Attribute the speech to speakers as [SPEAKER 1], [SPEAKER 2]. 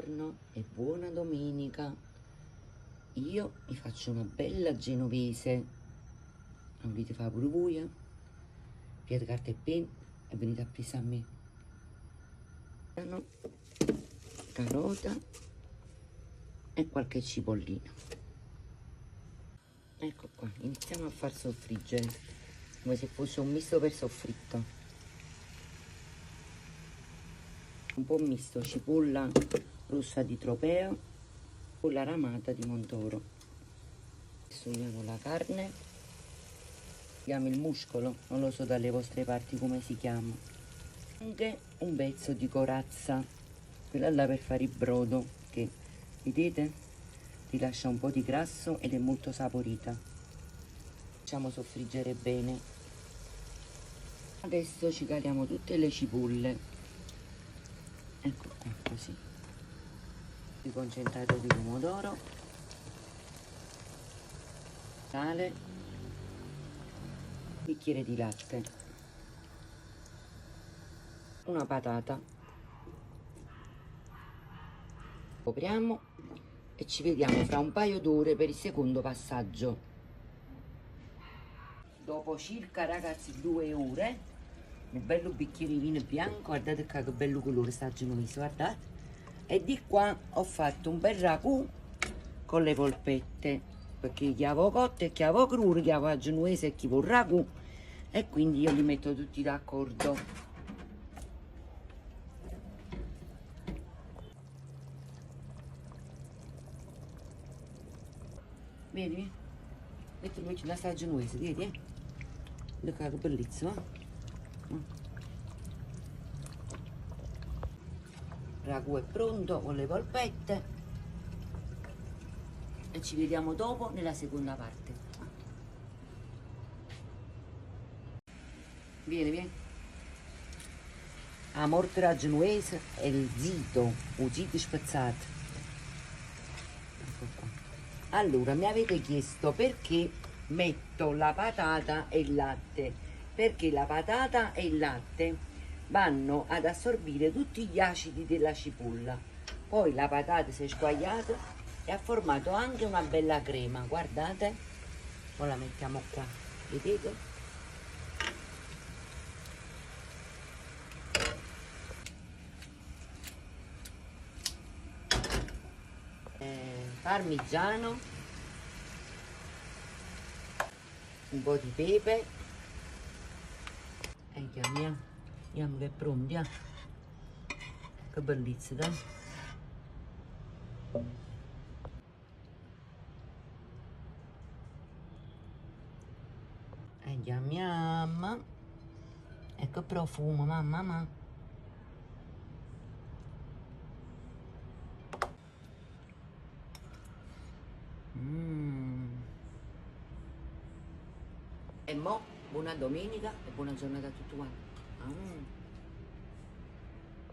[SPEAKER 1] Buongiorno e buona domenica. Io mi faccio una bella genovese. Non volete fare pure voi? Piede, carta e penna e venite a presa a me. Carota e qualche cipollina. Ecco qua, iniziamo a far soffriggere come se fosse un misto per soffritto. Un po' misto, cipolla rossa di Tropea con la ramata di Montoro. Adesso uniamo la carne, diamo il muscolo, non lo so dalle vostre parti come si chiama, anche un pezzo di corazza, quella là per fare il brodo, che vedete ti lascia un po' di grasso ed è molto saporita. Facciamo soffriggere bene. Adesso ci caliamo tutte le cipolle, ecco qua, così, il concentrato di pomodoro, sale, bicchiere di latte, una patata, copriamo e ci vediamo fra un paio d'ore per il secondo passaggio. Dopo circa, ragazzi, 2 ore, un bello bicchiere di vino bianco, guardate che bello colore sta genovese, guardate. E di qua ho fatto un bel ragù con le polpette, perché chi avevo cotto e chi avevo crudo, chi avevo genovese e chi vuol ragù, e quindi io li metto tutti d'accordo. Vedi? Metti una sta genovese, vedi? Guarda che bellissima. Il ragù è pronto con le polpette e ci vediamo dopo nella seconda parte. Vieni. La mortera genovese e il zito spezzato. Ecco qua. Allora, mi avete chiesto perché metto la patata e il latte, perché la patata e il latte vanno ad assorbire tutti gli acidi della cipolla. Poi la patata si è squagliata e ha formato anche una bella crema, guardate. Ora la mettiamo qua, vedete? Parmigiano, un po' di pepe e andiamo che è pronti, che bellissima, dai. Andiamo, e che profumo, mamma. E mo, buona domenica e buona giornata a tutti quanti.